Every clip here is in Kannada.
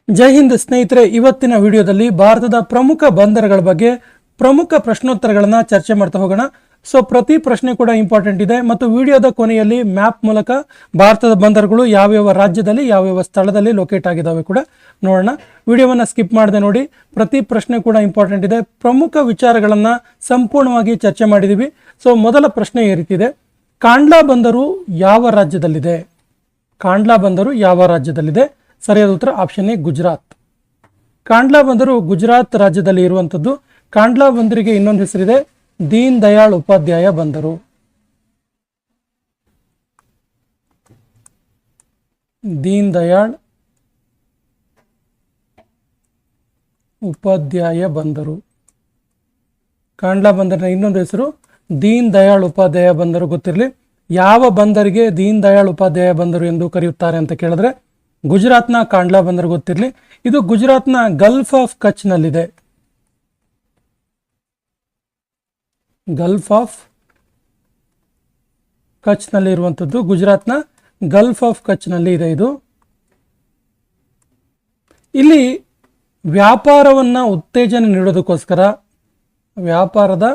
ಜೈ ಹಿಂದ್ ಸ್ನೇಹಿತರೆ, ಇವತ್ತಿನ ವಿಡಿಯೋದಲ್ಲಿ ಭಾರತದ ಪ್ರಮುಖ ಬಂದರುಗಳ ಬಗ್ಗೆ ಪ್ರಮುಖ ಪ್ರಶ್ನೋತ್ತರಗಳನ್ನು ಚರ್ಚೆ ಮಾಡ್ತಾ ಹೋಗೋಣ. ಸೊ ಪ್ರತಿ ಪ್ರಶ್ನೆ ಕೂಡ ಇಂಪಾರ್ಟೆಂಟ್ ಇದೆ ಮತ್ತು ವಿಡಿಯೋದ ಕೊನೆಯಲ್ಲಿ ಮ್ಯಾಪ್ ಮೂಲಕ ಭಾರತದ ಬಂದರುಗಳು ಯಾವ್ಯಾವ ರಾಜ್ಯದಲ್ಲಿ ಯಾವ್ಯಾವ ಸ್ಥಳದಲ್ಲಿ ಲೊಕೇಟ್ ಆಗಿದ್ದಾವೆ ಕೂಡ ನೋಡೋಣ. ವಿಡಿಯೋವನ್ನು ಸ್ಕಿಪ್ ಮಾಡದೆ ನೋಡಿ. ಪ್ರತಿ ಪ್ರಶ್ನೆ ಕೂಡ ಇಂಪಾರ್ಟೆಂಟ್ ಇದೆ. ಪ್ರಮುಖ ವಿಚಾರಗಳನ್ನು ಸಂಪೂರ್ಣವಾಗಿ ಚರ್ಚೆ ಮಾಡಿದ್ದೀವಿ. ಸೊ ಮೊದಲ ಪ್ರಶ್ನೆ ಈ ರೀತಿ ಇದೆ: ಕಾಂಡ್ಲಾ ಬಂದರು ಯಾವ ರಾಜ್ಯದಲ್ಲಿದೆ? ಕಾಂಡ್ಲಾ ಬಂದರು ಯಾವ ರಾಜ್ಯದಲ್ಲಿದೆ? ಸರಿಯಾದ ಉತ್ತರ ಆಪ್ಷನ್ ಎ, ಗುಜರಾತ್. ಕಾಂಡ್ಲಾ ಬಂದರು ಗುಜರಾತ್ ರಾಜ್ಯದಲ್ಲಿ ಇರುವಂಥದ್ದು. ಕಾಂಡ್ಲಾ ಬಂದರಿಗೆ ಇನ್ನೊಂದು ಹೆಸರಿದೆ, ದೀನ್ ದಯಾಳ್ ಉಪಾಧ್ಯಾಯ ಬಂದರು. ದೀನ್ ದಯಾಳ್ ಉಪಾಧ್ಯಾಯ ಬಂದರು. ಕಾಂಡ್ಲಾ ಬಂದರಿನ ಇನ್ನೊಂದು ಹೆಸರು ದೀನ್ ದಯಾಳ್ ಉಪಾಧ್ಯಾಯ ಬಂದರು. ಗೊತ್ತಿರಲಿ, ಯಾವ ಬಂದರಿಗೆ ದೀನ್ ದಯಾಳ್ ಉಪಾಧ್ಯಾಯ ಬಂದರು ಎಂದು ಕರೆಯುತ್ತಾರೆ ಅಂತ ಕೇಳಿದ್ರೆ ಗುಜರಾತ್ನ ಕಾಂಡ್ಲಾ ಬಂದರು ಗೊತ್ತಿರಲಿ. ಇದು ಗುಜರಾತ್ನ ಗಲ್ಫ್ ಆಫ್ ಕಚ್ನಲ್ಲಿದೆ. ಗಲ್ಫ್ ಆಫ್ ಕಚ್ನಲ್ಲಿ ಇರುವಂಥದ್ದು. ಗುಜರಾತ್ನ ಗಲ್ಫ್ ಆಫ್ ಕಚ್ನಲ್ಲಿ ಇದೆ ಇದು. ಇಲ್ಲಿ ವ್ಯಾಪಾರವನ್ನು ಉತ್ತೇಜನ ನೀಡೋದಕ್ಕೋಸ್ಕರ, ವ್ಯಾಪಾರದ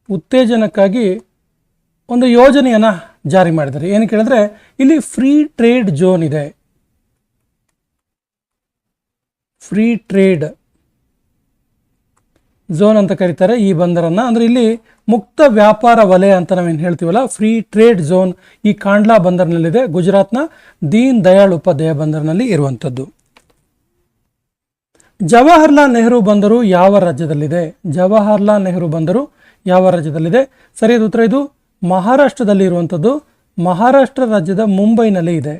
ಉತ್ತೇಜನಕ್ಕಾಗಿ ಒಂದು ಯೋಜನೆಯನ್ನು ಜಾರಿ ಮಾಡಿದ್ದಾರೆ. ಏನು ಕೇಳಿದ್ರೆ ಇಲ್ಲಿ ಫ್ರೀ ಟ್ರೇಡ್ ಝೋನ್ ಇದೆ. ಫ್ರೀ ಟ್ರೇಡ್ ಝೋನ್ ಅಂತ ಕರೀತಾರೆ ಈ ಬಂದರನ್ನು. ಅಂದರೆ ಇಲ್ಲಿ ಮುಕ್ತ ವ್ಯಾಪಾರ ವಲಯ ಅಂತ ನಾವೇನು ಹೇಳ್ತೀವಲ್ಲ, ಫ್ರೀ ಟ್ರೇಡ್ ಝೋನ್ ಈ ಕಾಂಡ್ಲಾ ಬಂದರ್ನಲ್ಲಿದೆ. ಗುಜರಾತ್ನ ದೀನ್ ದಯಾಳ್ ಉಪಾಧ್ಯಾಯ ಬಂದರ್ನಲ್ಲಿ ಇರುವಂಥದ್ದು. ಜವಾಹರ್ಲಾಲ್ ನೆಹರು ಬಂದರು ಯಾವ ರಾಜ್ಯದಲ್ಲಿದೆ? ಜವಾಹರ್ಲಾಲ್ ನೆಹರು ಬಂದರು ಯಾವ ರಾಜ್ಯದಲ್ಲಿದೆ? ಸರಿಯಾದ ಉತ್ತರ ಇದು ಮಹಾರಾಷ್ಟ್ರದಲ್ಲಿ ಇರುವಂಥದ್ದು. ಮಹಾರಾಷ್ಟ್ರ ರಾಜ್ಯದ ಮುಂಬೈನಲ್ಲಿ ಇದೆ.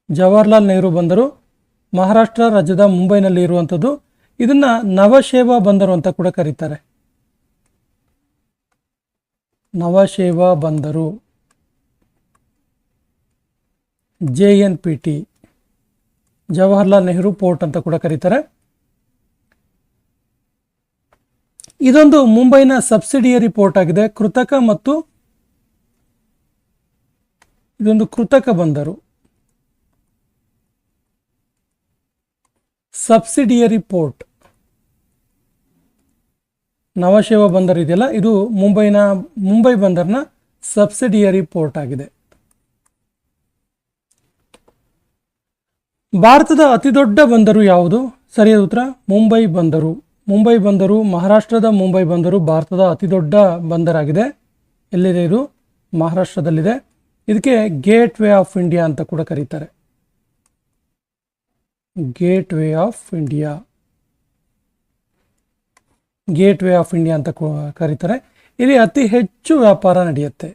ಜವಾಹರ್ಲಾಲ್ ನೆಹರು ಬಂದರು ಮಹಾರಾಷ್ಟ್ರ ರಾಜ್ಯದ ಮುಂಬೈನಲ್ಲಿ ಇರುವಂಥದ್ದು. ಇದನ್ನ ನವಶೇವಾ ಬಂದರು ಅಂತ ಕೂಡ ಕರೀತಾರೆ. ನವಶೇವಾ ಬಂದರು, JNPT, ಜವಾಹರ್ಲಾಲ್ ನೆಹರು ಪೋರ್ಟ್ ಅಂತ ಕೂಡ ಕರೀತಾರೆ. ಇದೊಂದು ಮುಂಬೈನ ಸಬ್ಸಿಡಿಯರಿ ಪೋರ್ಟ್ ಆಗಿದೆ. ಕೃತಕ ಮತ್ತು ಇದೊಂದು ಕೃತಕ ಬಂದರು, ಸಬ್ಸಿಡಿಯರಿ ಪೋರ್ಟ್. ನವಶೇವಾ ಬಂದರ್ ಇದೆಯಲ್ಲ, ಇದು ಮುಂಬೈ ಬಂದರ್ನ ಸಬ್ಸಿಡಿಯರಿ ಪೋರ್ಟ್ ಆಗಿದೆ. ಭಾರತದ ಅತಿದೊಡ್ಡ ಬಂದರು ಯಾವುದು? ಸರಿಯಾದ ಉತ್ತರ ಮುಂಬೈ ಬಂದರು. ಮುಂಬೈ ಬಂದರು, ಮಹಾರಾಷ್ಟ್ರದ ಮುಂಬೈ ಬಂದರು ಭಾರತದ ಅತಿದೊಡ್ಡ ಬಂದರಾಗಿದೆ. ಎಲ್ಲಿದೆ ಇದು? ಮಹಾರಾಷ್ಟ್ರದಲ್ಲಿದೆ. ಇದಕ್ಕೆ ಗೇಟ್ ವೇ ಆಫ್ ಇಂಡಿಯಾ ಅಂತ ಕೂಡ ಕರೀತಾರೆ. Gate way of India, gate way of India ಅಂತ ಕರೀತಾರೆ. ಇಲ್ಲಿ ಅತಿ ಹೆಚ್ಚು ವ್ಯಾಪಾರ ನಡೆಯುತ್ತೆ.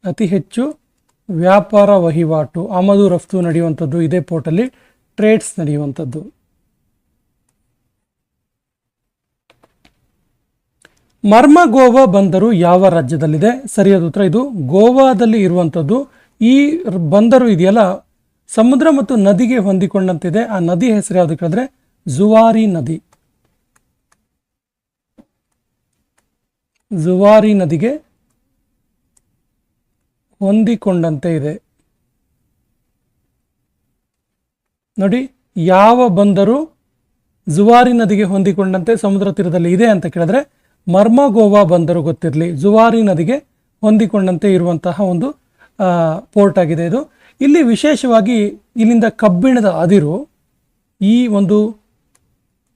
ಅತಿ ಹೆಚ್ಚು ವ್ಯಾಪಾರ ವಹಿವಾಟು, ಆಮದು ರಫ್ತು ನಡೆಯುವಂಥದ್ದು ಇದೇ ಪೋರ್ಟಲ್ಲಿ. ಟ್ರೇಡ್ಸ್ ನಡೆಯುವಂಥದ್ದು. ಮರ್ಮಗೋವಾ ಬಂದರು ಯಾವ ರಾಜ್ಯದಲ್ಲಿದೆ? ಸರಿಯಾದ ಉತ್ತರ ಇದು ಗೋವಾದಲ್ಲಿ ಇರುವಂಥದ್ದು. ಈ ಬಂದರು ಇದೆಯಲ್ಲ, ಸಮುದ್ರ ಮತ್ತು ನದಿಗೆ ಹೊಂದಿಕೊಂಡಂತಿದೆ. ಆ ನದಿ ಹೆಸರು ಯಾವುದು ಕೇಳಿದ್ರೆ ಜುವಾರಿ ನದಿ. ಜುವಾರಿ ನದಿಗೆ ಹೊಂದಿಕೊಂಡಂತೆ ಇದೆ. ನೋಡಿ, ಯಾವ ಬಂದರು ಜುವಾರಿ ನದಿಗೆ ಹೊಂದಿಕೊಂಡಂತೆ ಸಮುದ್ರ ತೀರದಲ್ಲಿ ಇದೆ ಅಂತ ಕೇಳಿದ್ರೆ ಮರ್ಮಗೋವಾ ಬಂದರು ಗೊತ್ತಿರಲಿ. ಜುವಾರಿ ನದಿಗೆ ಹೊಂದಿಕೊಂಡಂತೆ ಇರುವಂತಹ ಒಂದು ಪೋರ್ಟ್ ಆಗಿದೆ ಇದು. ಇಲ್ಲಿ ವಿಶೇಷವಾಗಿ ಇಲ್ಲಿಂದ ಕಬ್ಬಿಣದ ಅದಿರು, ಈ ಒಂದು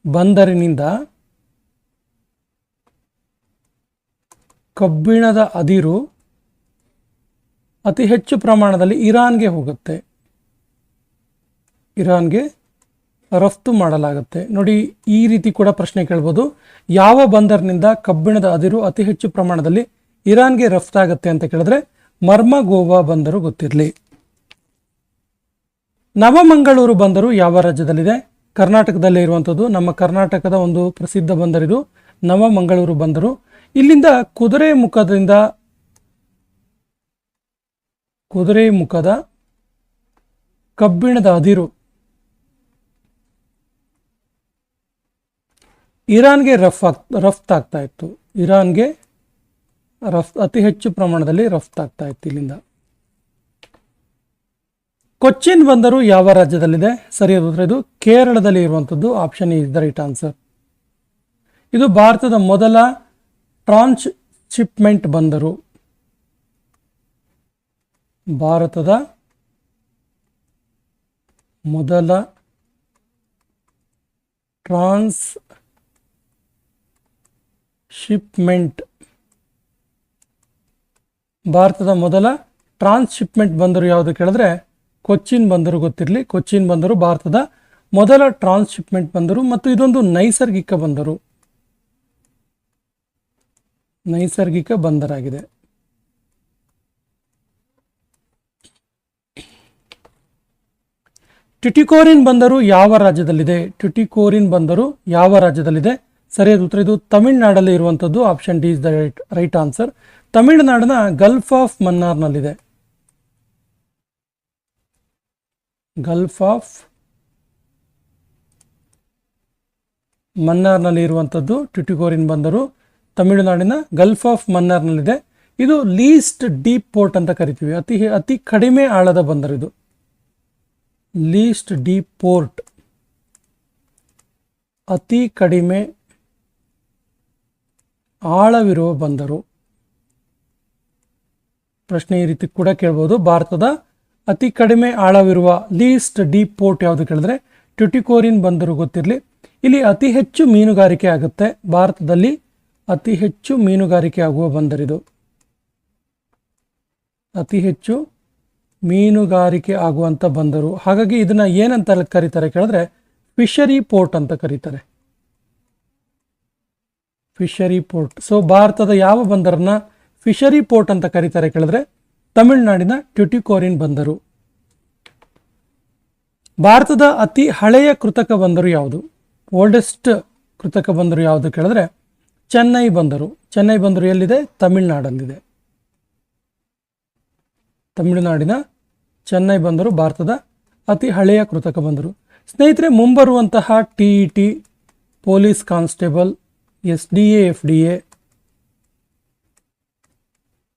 ಬಂದರಿನಿಂದ ಕಬ್ಬಿಣದ ಅದಿರು ಅತಿ ಹೆಚ್ಚು ಪ್ರಮಾಣದಲ್ಲಿ ಇರಾನ್ಗೆ ಹೋಗುತ್ತೆ. ಇರಾನ್ಗೆ ರಫ್ತು ಮಾಡಲಾಗುತ್ತೆ. ನೋಡಿ, ಈ ರೀತಿ ಕೂಡ ಪ್ರಶ್ನೆ ಕೇಳ್ಬೋದು. ಯಾವ ಬಂದರ್ನಿಂದ ಕಬ್ಬಿಣದ ಅದಿರು ಅತಿ ಹೆಚ್ಚು ಪ್ರಮಾಣದಲ್ಲಿ ಇರಾನ್ಗೆ ರಫ್ತಾಗುತ್ತೆ ಅಂತ ಕೇಳಿದ್ರೆ ಮರ್ಮಗೋವಾ ಬಂದರು ಗೊತ್ತಿರಲಿ. ನವಮಂಗಳೂರು ಬಂದರು ಯಾವ ರಾಜ್ಯದಲ್ಲಿದೆ? ಕರ್ನಾಟಕದಲ್ಲೇ ಇರುವಂಥದ್ದು. ನಮ್ಮ ಕರ್ನಾಟಕದ ಒಂದು ಪ್ರಸಿದ್ಧ ಬಂದರಿದು ನವಮಂಗಳೂರು ಬಂದರು. ಇಲ್ಲಿಂದ ಕುದುರೆಮುಖದ ಕಬ್ಬಿಣದ ಅದಿರು ಇರಾನ್ಗೆ ರಫ್ತಾಗ್ತಾ ಇತ್ತು. ಇರಾನ್ಗೆ ಅತಿ ಹೆಚ್ಚು ಪ್ರಮಾಣದಲ್ಲಿ ರಫ್ತಾಗ್ತಾ ಇತ್ತು ಇಲ್ಲಿಂದ. ಕೊಚ್ಚಿನ್ ಬಂದರು ಯಾವ ರಾಜ್ಯದಲ್ಲಿದೆ? ಸರಿಯಾದ ಉತ್ತರ ಇದು ಕೇರಳದಲ್ಲಿ ಇರುವಂಥದ್ದು. Option is the right answer. ಇದು ಭಾರತದ ಮೊದಲ ಟ್ರಾನ್ಸ್‌ಶಿಪ್‌ಮೆಂಟ್ ಬಂದರು. ಭಾರತದ ಮೊದಲ ಟ್ರಾನ್ಸ್‌ಶಿಪ್‌ಮೆಂಟ್ ಬಂದರು ಯಾವುದು ಕೇಳಿದ್ರೆ ಕೊಚ್ಚಿನ್ ಬಂದರು ಗೊತ್ತಿರಲಿ. ಕೊಚ್ಚಿನ್ ಬಂದರು ಭಾರತದ ಮೊದಲ ಟ್ರಾನ್ಸ್‌ಶಿಪ್‌ಮೆಂಟ್ ಬಂದರು ಮತ್ತು ಇದೊಂದು ನೈಸರ್ಗಿಕ ಬಂದರಾಗಿದೆ. ಟ್ಯುಟಿಕೋರಿನ್ ಬಂದರು ಯಾವ ರಾಜ್ಯದಲ್ಲಿದೆ? ಟ್ಯುಟಿಕೋರಿನ್ ಬಂದರು ಯಾವ ರಾಜ್ಯದಲ್ಲಿದೆ? ಸರಿಯಾದ ಉತ್ತರ ಇದು ತಮಿಳುನಾಡಲ್ಲಿ ಇರುವಂಥದ್ದು. Option D is the right answer. ತಮಿಳುನಾಡಿನ ಗಲ್ಫ್ ಆಫ್ ಮನ್ನಾರ್ನಲ್ಲಿದೆ. ಗಲ್ಫ್ ಆಫ್ ಮನ್ನಾರ್ನಲ್ಲಿ ಇರುವಂಥದ್ದು ಟ್ಯುಟಿಕೋರಿನ್ ಬಂದರು ತಮಿಳುನಾಡಿನ ಗಲ್ಫ್ ಆಫ್ ಮನ್ನಾರ್ನಲ್ಲಿದೆ. ಇದು ಲೀಸ್ಟ್ ಡೀಪ್ ಪೋರ್ಟ್ ಅಂತ ಕರಿತೀವಿ. ಅತಿ ಕಡಿಮೆ ಆಳದ ಬಂದರು ಇದು. ಲೀಸ್ಟ್ ಡೀಪ್ ಪೋರ್ಟ್, ಅತಿ ಕಡಿಮೆ ಆಳವಿರುವ ಬಂದರು. ಪ್ರಶ್ನೆ ಈ ರೀತಿ ಕೂಡ ಕೇಳ್ಬೋದು. ಭಾರತದ ಅತಿ ಕಡಿಮೆ ಆಳವಿರುವ ಲೀಸ್ಟ್ ಡೀಪ್ ಪೋರ್ಟ್ ಯಾವುದು ಕೇಳಿದ್ರೆ ಟ್ಯುಟಿಕೋರಿನ್ ಬಂದರು ಗೊತ್ತಿರಲಿ. ಇಲ್ಲಿ ಅತಿ ಹೆಚ್ಚು ಮೀನುಗಾರಿಕೆ ಆಗುತ್ತೆ. ಭಾರತದಲ್ಲಿ ಅತಿ ಹೆಚ್ಚು ಮೀನುಗಾರಿಕೆ ಆಗುವ ಬಂದರಿದು. ಅತಿ ಹೆಚ್ಚು ಮೀನುಗಾರಿಕೆ ಆಗುವಂಥ ಬಂದರು. ಹಾಗಾಗಿ ಇದನ್ನ ಏನಂತ ಕರೀತಾರೆ ಕೇಳಿದ್ರೆ ಫಿಶರಿ ಪೋರ್ಟ್ ಅಂತ ಕರೀತಾರೆ. Fishery port. ಸೊ ಭಾರತದ ಯಾವ ಬಂದರನ್ನ ಫಿಶರಿ ಪೋರ್ಟ್ ಅಂತ ಕರೀತಾರೆ ಕೇಳಿದ್ರೆ ತಮಿಳುನಾಡಿನ ಟ್ಯುಟಿಕೋರಿನ್ ಬಂದರು. ಭಾರತದ ಅತಿ ಹಳೆಯ ಕೃತಕ ಬಂದರು ಯಾವುದು? ಓಲ್ಡೆಸ್ಟ್ ಕೃತಕ ಬಂದರು ಯಾವುದು ಕೇಳಿದ್ರೆ ಚೆನ್ನೈ ಬಂದರು. ಚೆನ್ನೈ ಬಂದರು ಎಲ್ಲಿದೆ? ತಮಿಳುನಾಡಲ್ಲಿದೆ. ತಮಿಳುನಾಡಿನ ಚೆನ್ನೈ ಬಂದರು ಭಾರತದ ಅತಿ ಹಳೆಯ ಕೃತಕ ಬಂದರು. ಸ್ನೇಹಿತರೆ, ಮುಂಬರುವಂತಹ TET, police constable, SDA, FDA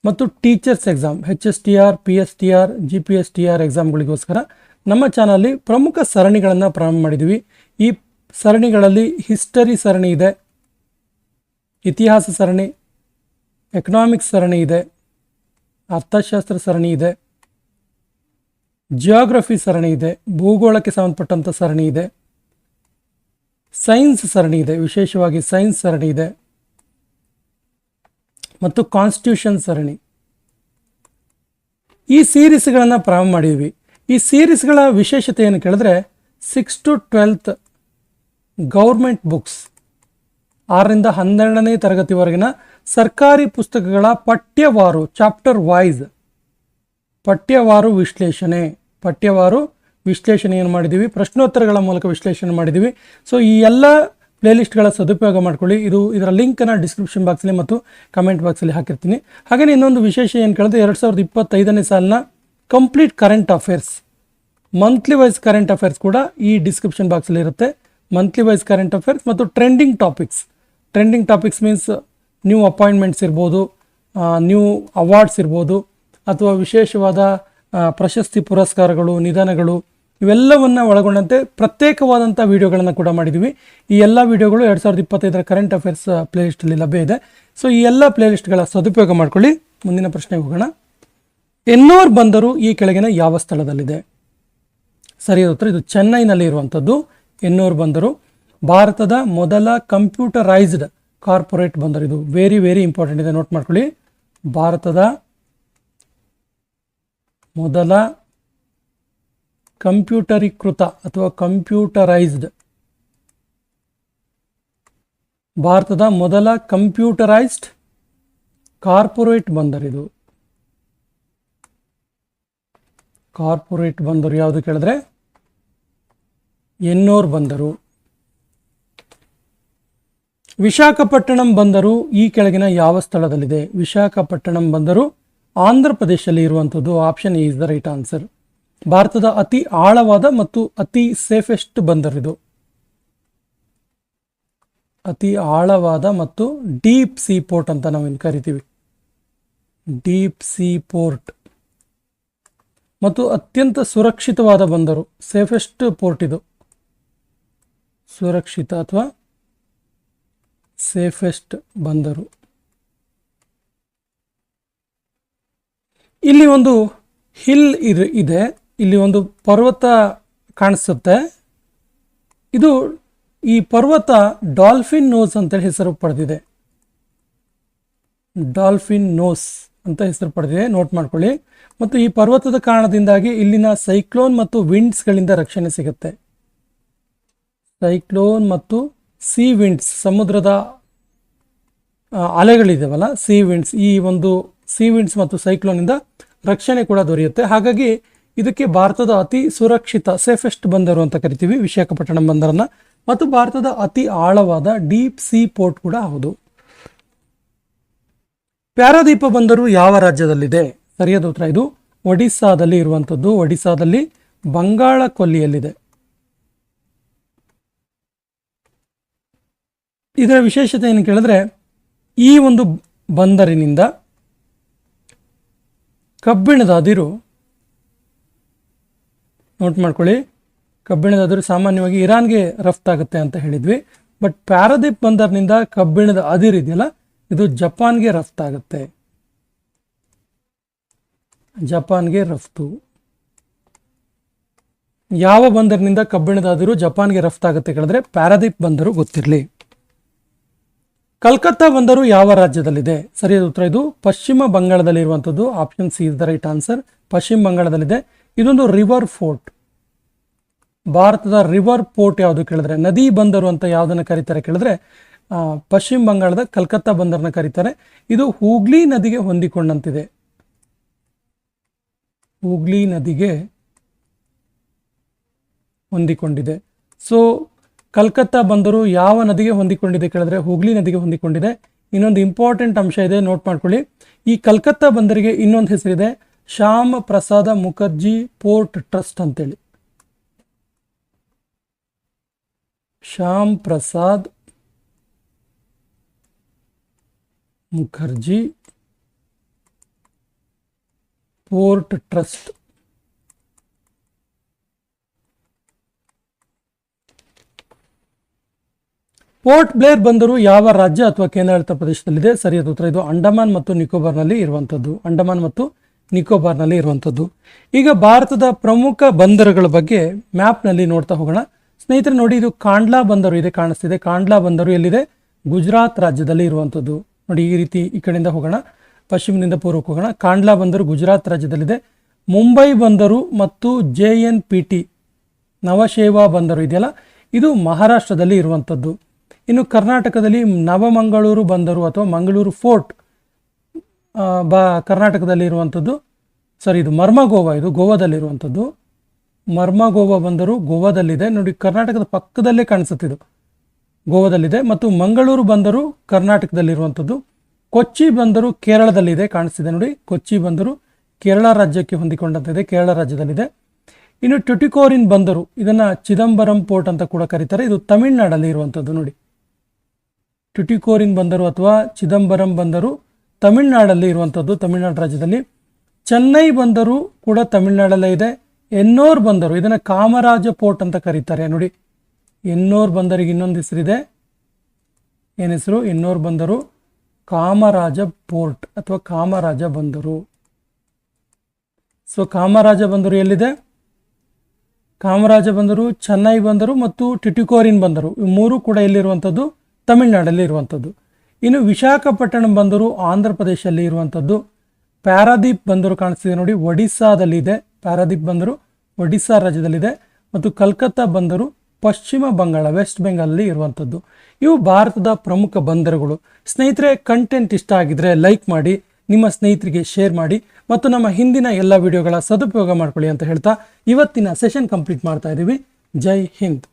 ಮತ್ತು teachers exam HSTR, PSTR, GPSTR ಎಕ್ಸಾಮ್ಗಳಿಗೋಸ್ಕರ ನಮ್ಮ ಚಾನಲ್ಲಿ ಪ್ರಮುಖ ಸರಣಿಗಳನ್ನು ಪ್ರಾರಂಭ ಮಾಡಿದ್ದೀವಿ. ಈ ಸರಣಿಗಳಲ್ಲಿ ಹಿಸ್ಟರಿ ಸರಣಿ ಇದೆ, ಇತಿಹಾಸ ಸರಣಿ, ಎಕನಾಮಿಕ್ಸ್ ಸರಣಿ ಇದೆ, ಅರ್ಥಶಾಸ್ತ್ರ ಸರಣಿ ಇದೆ, ಜಿಯೋಗ್ರಫಿ ಸರಣಿ ಇದೆ, ಭೂಗೋಳಕ್ಕೆ ಸಂಬಂಧಪಟ್ಟಂಥ ಸರಣಿ ಇದೆ, ಸೈನ್ಸ್ ಸರಣಿ ಇದೆ, ವಿಶೇಷವಾಗಿ ಸೈನ್ಸ್ ಸರಣಿ ಇದೆ ಮತ್ತು ಕಾನ್ಸ್ಟಿಟ್ಯೂಷನ್ ಸರಣಿ. ಈ ಸೀರೀಸ್ಗಳನ್ನು ಪ್ರಾರಂಭ ಮಾಡಿದ್ವಿ. ಈ ಸೀರೀಸ್ಗಳ ವಿಶೇಷತೆ ಏನು ಕೇಳಿದ್ರೆ 6th to 12th government books, 6ರಿಂದ 12ನೇ ತರಗತಿವರೆಗಿನ ಸರ್ಕಾರಿ ಪುಸ್ತಕಗಳ ಪಠ್ಯವಾರು, ಚಾಪ್ಟರ್ ವೈಸ್ ಪಠ್ಯವಾರು ವಿಶ್ಲೇಷಣೆಯನ್ನು ಮಾಡಿದ್ದೀವಿ. ಪ್ರಶ್ನೋತ್ತರಗಳ ಮೂಲಕ ವಿಶ್ಲೇಷಣೆ ಮಾಡಿದ್ದೀವಿ. ಸೊ ಈ ಎಲ್ಲ ಪ್ಲೇಲಿಸ್ಟ್ಗಳ ಸದುಪಯೋಗ ಮಾಡ್ಕೊಳ್ಳಿ. ಇದರ ಲಿಂಕನ್ನು ಡಿಸ್ಕ್ರಿಪ್ಷನ್ ಬಾಕ್ಸಲ್ಲಿ ಮತ್ತು ಕಮೆಂಟ್ ಬಾಕ್ಸಲ್ಲಿ ಹಾಕಿರ್ತೀನಿ. ಹಾಗೆಯೇ ಇನ್ನೊಂದು ವಿಶೇಷ ಏನು ಕೇಳಿದ್ರೆ 2025ನೇ ಸಾಲಿನ complete current affairs, monthly wise current affairs ಕೂಡ ಈ ಡಿಸ್ಕ್ರಿಪ್ಷನ್ ಬಾಕ್ಸಲ್ಲಿ ಇರುತ್ತೆ. ಮಂತ್ಲಿ ವೈಸ್ ಕರೆಂಟ್ ಅಫೇರ್ಸ್ ಮತ್ತು trending topics means new appointments ಇರ್ಬೋದು, ನ್ಯೂ ಅವಾರ್ಡ್ಸ್ ಇರ್ಬೋದು, ಅಥವಾ ವಿಶೇಷವಾದ ಪ್ರಶಸ್ತಿ ಪುರಸ್ಕಾರಗಳು, ನಿಧನಗಳು, ಇವೆಲ್ಲವನ್ನು ಒಳಗೊಂಡಂತೆ ಪ್ರತ್ಯೇಕವಾದಂಥ ವಿಡಿಯೋಗಳನ್ನು ಕೂಡ ಮಾಡಿದ್ದೀವಿ. ಈ ಎಲ್ಲ ವಿಡಿಯೋಗಳು 2025ರ ಕರೆಂಟ್ ಅಫೇರ್ಸ್ ಪ್ಲೇಲಿಸ್ಟಲ್ಲಿ ಲಭ್ಯ ಇದೆ. ಸೊ ಈ ಎಲ್ಲ ಪ್ಲೇಲಿಸ್ಟ್ಗಳ ಸದುಪಯೋಗ ಮಾಡ್ಕೊಳ್ಳಿ. ಮುಂದಿನ ಪ್ರಶ್ನೆಗೆ ಹೋಗೋಣ. ಎನ್ನೋರ್ ಬಂದರು ಈ ಕೆಳಗಿನ ಯಾವ ಸ್ಥಳದಲ್ಲಿದೆ? ಸರಿಯಾದ ಉತ್ತರ ಇದು ಚೆನ್ನೈನಲ್ಲಿ ಇರುವಂಥದ್ದು. ಎನ್ನೋರ್ ಬಂದರು ಭಾರತದ ಮೊದಲ ಕಂಪ್ಯೂಟರೈಸ್ಡ್ ಕಾರ್ಪೊರೇಟ್ ಬಂದರು. ಇದು ವೆರಿ ವೆರಿ ಇಂಪಾರ್ಟೆಂಟ್ ಇದೆ, ನೋಟ್ ಮಾಡ್ಕೊಳ್ಳಿ. ಭಾರತದ ಮೊದಲ ಕಂಪ್ಯೂಟರೀಕೃತ ಅಥವಾ ಕಂಪ್ಯೂಟರೈಸ್ಡ್ ಕಾರ್ಪೊರೇಟ್ ಬಂದರಿದು. ಕಾರ್ಪೊರೇಟ್ ಬಂದರು ಯಾವುದು ಕೇಳಿದ್ರೆ ಎನ್ನೋರ್ ಬಂದರು. ವಿಶಾಖಪಟ್ಟಣಂ ಬಂದರು ಈ ಕೆಳಗಿನ ಯಾವ ಸ್ಥಳದಲ್ಲಿದೆ? ವಿಶಾಖಪಟ್ಟಣಂ ಬಂದರು ಆಂಧ್ರ ಪ್ರದೇಶದಲ್ಲಿ ಇರುವಂಥದ್ದು. Option is the right answer. ಭಾರತದ ಅತಿ ಆಳವಾದ ಮತ್ತು ಅತಿ ಸೇಫೆಸ್ಟ್ ಬಂದರಿದು. ಅತಿ ಆಳವಾದ ಮತ್ತು ಡೀಪ್ ಸೀ ಪೋರ್ಟ್ ಅಂತ ನಾವೇನು ಕರಿತೀವಿ. Deep sea port. ಮತ್ತು ಅತ್ಯಂತ ಸುರಕ್ಷಿತವಾದ ಬಂದರು, ಸೇಫೆಸ್ಟ್ ಪೋರ್ಟ್ ಇದು, ಸುರಕ್ಷಿತ ಅಥವಾ ಸೇಫೆಸ್ಟ್ ಬಂದರು. ಇಲ್ಲಿ ಒಂದು ಹಿಲ್ ಇದೆ, ಇಲ್ಲಿ ಒಂದು ಪರ್ವತ ಕಾಣಿಸುತ್ತೆ. ಇದು ಈ ಪರ್ವತ ಡಾಲ್ಫಿನ್ ನೋಸ್ ಅಂತ ಹೆಸರು ಪಡೆದಿದೆ. ಡಾಲ್ಫಿನ್ ನೋಸ್ ಅಂತ ಹೆಸರು ಪಡೆದಿದೆ, ನೋಟ್ ಮಾಡ್ಕೊಳ್ಳಿ. ಮತ್ತು ಈ ಪರ್ವತದ ಕಾರಣದಿಂದಾಗಿ ಇಲ್ಲಿನ ಸೈಕ್ಲೋನ್ ಮತ್ತು ವಿಂಡ್ಸ್ಗಳಿಂದ ರಕ್ಷಣೆ ಸಿಗುತ್ತೆ. ಸೈಕ್ಲೋನ್ ಮತ್ತು ಸಿ ವಿಂಡ್ಸ್, ಸಮುದ್ರದ ಅಲೆಗಳಿದಾವಲ್ಲ ಸಿ ವಿಂಡ್ಸ್, ಈ ಒಂದು ಸಿ ವಿಂಡ್ಸ್ ಮತ್ತು ಸೈಕ್ಲೋನಿಂದ ರಕ್ಷಣೆ ಕೂಡ ದೊರೆಯುತ್ತೆ. ಹಾಗಾಗಿ ಇದಕ್ಕೆ ಭಾರತದ ಅತಿ ಸುರಕ್ಷಿತ ಸೇಫೆಸ್ಟ್ ಬಂದರು ಅಂತ ಕರಿತೀವಿ ವಿಶಾಖಪಟ್ಟಣಂ ಬಂದರನ್ನ. ಮತ್ತು ಭಾರತದ ಅತಿ ಆಳವಾದ ಡೀಪ್ ಸಿ ಪೋರ್ಟ್ ಕೂಡ ಹೌದು. ಪ್ಯಾರಾದೀಪ ಬಂದರು ಯಾವ ರಾಜ್ಯದಲ್ಲಿದೆ? ಸರಿಯಾದ ಉತ್ತರ ಇದು ಒಡಿಸ್ಸಾದಲ್ಲಿ ಇರುವಂಥದ್ದು. ಒಡಿಸ್ಸಾದಲ್ಲಿ ಬಂಗಾಳ ಕೊಲ್ಲಿಯಲ್ಲಿದೆ. ಇದರ ವಿಶೇಷತೆ ಏನು ಕೇಳಿದ್ರೆ, ಈ ಒಂದು ಬಂದರಿನಿಂದ ಕಬ್ಬಿಣದ ಅದಿರು, ನೋಟ್ ಮಾಡ್ಕೊಳ್ಳಿ, ಕಬ್ಬಿಣದ ಅದಿರು ಸಾಮಾನ್ಯವಾಗಿ ಇರಾನ್ಗೆ ರಫ್ತಾಗುತ್ತೆ ಅಂತ ಹೇಳಿದ್ವಿ. ಬಟ್ ಪ್ಯಾರಾದೀಪ್ ಬಂದರ್ನಿಂದ ಕಬ್ಬಿಣದ ಅದಿರು ಇದೆಯಲ್ಲ, ಇದು ಜಪಾನ್ಗೆ ರಫ್ತಾಗುತ್ತೆ. ಜಪಾನ್ಗೆ ರಫ್ತು. ಯಾವ ಬಂದರಿನಿಂದ ಕಬ್ಬಿಣದ ಅದಿರು ಜಪಾನ್ಗೆ ರಫ್ತಾಗುತ್ತೆ ಕೇಳಿದ್ರೆ ಪ್ಯಾರಾದೀಪ್ ಬಂದರು ಗೊತ್ತಿರಲಿ. ಕಲ್ಕತ್ತಾ ಬಂದರು ಯಾವ ರಾಜ್ಯದಲ್ಲಿದೆ? ಸರಿಯಾದ ಉತ್ತರ ಇದು ಪಶ್ಚಿಮ ಬಂಗಾಳದಲ್ಲಿ ಇರುವಂಥದ್ದು. Option C is the right answer. ಪಶ್ಚಿಮ ಬಂಗಾಳದಲ್ಲಿದೆ. ಇದೊಂದು ರಿವರ್ ಫೋರ್ಟ್. ಭಾರತದ ರಿವರ್ ಪೋರ್ಟ್ ಯಾವುದು ಕೇಳಿದ್ರೆ, ನದಿ ಬಂದರು ಅಂತ ಯಾವುದನ್ನು ಕರೀತಾರೆ ಕೇಳಿದ್ರೆ ಪಶ್ಚಿಮ ಬಂಗಾಳದ ಕಲ್ಕತ್ತಾ ಬಂದರನ್ನ ಕರೀತಾರೆ. ಇದು ಹೂಗ್ಲಿ ನದಿಗೆ ಹೊಂದಿಕೊಂಡಂತಿದೆ. ಹೂಗ್ಲಿ ನದಿಗೆ ಹೊಂದಿಕೊಂಡಿದೆ. ಸೊ ಕಲ್ಕತ್ತಾ ಬಂದರು ಯಾವ ನದಿಗೆ ಹೊಂದಿಕೊಂಡಿದೆ ಕೇಳಿದ್ರೆ ಹೂಗ್ಲಿ ನದಿಗೆ ಹೊಂದಿಕೊಂಡಿದೆ. ಇನ್ನೊಂದು ಇಂಪಾರ್ಟೆಂಟ್ ಅಂಶ ಇದೆ, ನೋಟ್ ಮಾಡ್ಕೊಳ್ಳಿ. ಈ ಕಲ್ಕತ್ತಾ ಬಂದರಿಗೆ ಇನ್ನೊಂದು ಹೆಸರಿದೆ, ಶ್ಯಾಮ್ ಪ್ರಸಾದ ಮುಖರ್ಜಿ ಪೋರ್ಟ್ ಟ್ರಸ್ಟ್ ಅಂತೇಳಿ. Shyam Prasad Mukherjee port trust. Port Blair ಬಂದರು ಯಾವ ರಾಜ್ಯ ಅಥವಾ ಕೇಂದ್ರಾಡಳಿತ ಪ್ರದೇಶದಲ್ಲಿದೆ? ಸರಿಯಾದ ಉತ್ತರ ಇದು ಅಂಡಮಾನ್ ಮತ್ತು ನಿಕೋಬಾರ್ನಲ್ಲಿ ಇರುವಂಥದ್ದು. ಅಂಡಮಾನ್ ಮತ್ತು ನಿಕೋಬಾರ್ನಲ್ಲಿ ಇರುವಂಥದ್ದು. ಈಗ ಭಾರತದ ಪ್ರಮುಖ ಬಂದರುಗಳ ಬಗ್ಗೆ ಮ್ಯಾಪ್ನಲ್ಲಿ ನೋಡ್ತಾ ಹೋಗೋಣ. ಸ್ನೇಹಿತರೆ ನೋಡಿ, ಇದು ಕಾಂಡ್ಲಾ ಬಂದರು ಇದೆ, ಕಾಣಿಸ್ತಿದೆ. ಕಾಂಡ್ಲಾ ಬಂದರು ಎಲ್ಲಿದೆ? ಗುಜರಾತ್ ರಾಜ್ಯದಲ್ಲಿ ಇರುವಂಥದ್ದು. ನೋಡಿ ಈ ರೀತಿ ಈ ಕಡೆಯಿಂದ ಹೋಗೋಣ, ಪಶ್ಚಿಮದಿಂದ ಪೂರ್ವಕ್ಕೆ ಹೋಗೋಣ. ಕಾಂಡ್ಲಾ ಬಂದರು ಗುಜರಾತ್ ರಾಜ್ಯದಲ್ಲಿದೆ. ಮುಂಬೈ ಬಂದರು ಮತ್ತು JNPT ನವಶೇವಾ ಬಂದರು ಇದೆಯಲ್ಲ, ಇದು ಮಹಾರಾಷ್ಟ್ರದಲ್ಲಿ ಇರುವಂಥದ್ದು. ಇನ್ನು ಕರ್ನಾಟಕದಲ್ಲಿ ನವಮಂಗಳೂರು ಬಂದರು ಅಥವಾ ಮಂಗಳೂರು ಫೋರ್ಟ್ ಕರ್ನಾಟಕದಲ್ಲಿ ಇರುವಂಥದ್ದು. ಸರಿ, ಇದು ಮರ್ಮಗೋವಾ, ಇದು ಗೋವಾದಲ್ಲಿರುವಂಥದ್ದು. ಮರ್ಮಗೋವಾ ಬಂದರು ಗೋವಾದಲ್ಲಿದೆ. ನೋಡಿ ಕರ್ನಾಟಕದ ಪಕ್ಕದಲ್ಲೇ ಕಾಣಿಸುತ್ತೆ, ಇದು ಗೋವಾದಲ್ಲಿದೆ. ಮತ್ತು ಮಂಗಳೂರು ಬಂದರು ಕರ್ನಾಟಕದಲ್ಲಿರುವಂಥದ್ದು. ಕೊಚ್ಚಿ ಬಂದರು ಕೇರಳದಲ್ಲಿದೆ, ಕಾಣಿಸ್ತಿದೆ ನೋಡಿ. ಕೊಚ್ಚಿ ಬಂದರು ಕೇರಳ ರಾಜ್ಯಕ್ಕೆ ಹೊಂದಿಕೊಂಡಂತಿದೆ, ಕೇರಳ ರಾಜ್ಯದಲ್ಲಿದೆ. ಇನ್ನು ಟ್ಯುಟಿಕೋರಿನ್ ಬಂದರು, ಇದನ್ನು ಚಿದಂಬರಂ ಪೋರ್ಟ್ ಅಂತ ಕೂಡ ಕರೀತಾರೆ. ಇದು ತಮಿಳುನಾಡಲ್ಲಿ ಇರುವಂಥದ್ದು. ನೋಡಿ ಟ್ಯುಟಿಕೋರಿನ್ ಬಂದರು ಅಥವಾ ಚಿದಂಬರಂ ಬಂದರು ತಮಿಳುನಾಡಲ್ಲಿ ಇರುವಂಥದ್ದು, ತಮಿಳುನಾಡು ರಾಜ್ಯದಲ್ಲಿ. ಚೆನ್ನೈ ಬಂದರು ಕೂಡ ತಮಿಳುನಾಡಲ್ಲೇ ಇದೆ. ಎನ್ನೋರ್ ಬಂದರು, ಇದನ್ನು ಕಾಮರಾಜ ಪೋರ್ಟ್ ಅಂತ ಕರೀತಾರೆ. ನೋಡಿ ಎನ್ನೋರ್ ಬಂದರಿಗೆ ಇನ್ನೊಂದು ಹೆಸರಿದೆ, ಏನು ಹೆಸರು? ಎನ್ನೋರ್ ಬಂದರು ಕಾಮರಾಜ ಪೋರ್ಟ್ ಅಥವಾ ಕಾಮರಾಜ ಬಂದರು. ಸೊ ಕಾಮರಾಜ ಬಂದರು ಎಲ್ಲಿದೆ? ಕಾಮರಾಜ ಬಂದರು, ಚೆನ್ನೈ ಬಂದರು ಮತ್ತು ಟ್ಯುಟಿಕೋರಿನ್ ಬಂದರು, ಇವು ಮೂರು ಕೂಡ ಎಲ್ಲಿರುವಂಥದ್ದು? ತಮಿಳುನಾಡಲ್ಲಿ ಇರುವಂಥದ್ದು. ಇನ್ನು ವಿಶಾಖಪಟ್ಟಣಂ ಬಂದರು ಆಂಧ್ರ ಪ್ರದೇಶದಲ್ಲಿ ಇರುವಂಥದ್ದು. ಪ್ಯಾರಾದೀಪ್ ಬಂದರು ಕಾಣಿಸ್ತಿದೆ ನೋಡಿ, ಒಡಿಸ್ಸಾದಲ್ಲಿದೆ. ಪ್ಯಾರಾದೀಪ್ ಬಂದರು ಒಡಿಸ್ಸಾ ರಾಜ್ಯದಲ್ಲಿದೆ. ಮತ್ತು ಕಲ್ಕತ್ತಾ ಬಂದರು ಪಶ್ಚಿಮ ಬಂಗಾಳ, ವೆಸ್ಟ್ ಬೆಂಗಾಲಲ್ಲಿ ಇರುವಂಥದ್ದು. ಇವು ಭಾರತದ ಪ್ರಮುಖ ಬಂದರುಗಳು. ಸ್ನೇಹಿತರೆ, ಕಂಟೆಂಟ್ ಇಷ್ಟ ಆಗಿದ್ರೆ ಲೈಕ್ ಮಾಡಿ, ನಿಮ್ಮ ಸ್ನೇಹಿತರಿಗೆ ಶೇರ್ ಮಾಡಿ ಮತ್ತು ನಮ್ಮ ಹಿಂದಿನ ಎಲ್ಲ ವಿಡಿಯೋಗಳ ಸದುಪಯೋಗ ಮಾಡ್ಕೊಳ್ಳಿ ಅಂತ ಹೇಳ್ತಾ ಇವತ್ತಿನ ಸೆಷನ್ ಕಂಪ್ಲೀಟ್ ಮಾಡ್ತಾ ಇದ್ದೀವಿ. ಜೈ ಹಿಂದ್.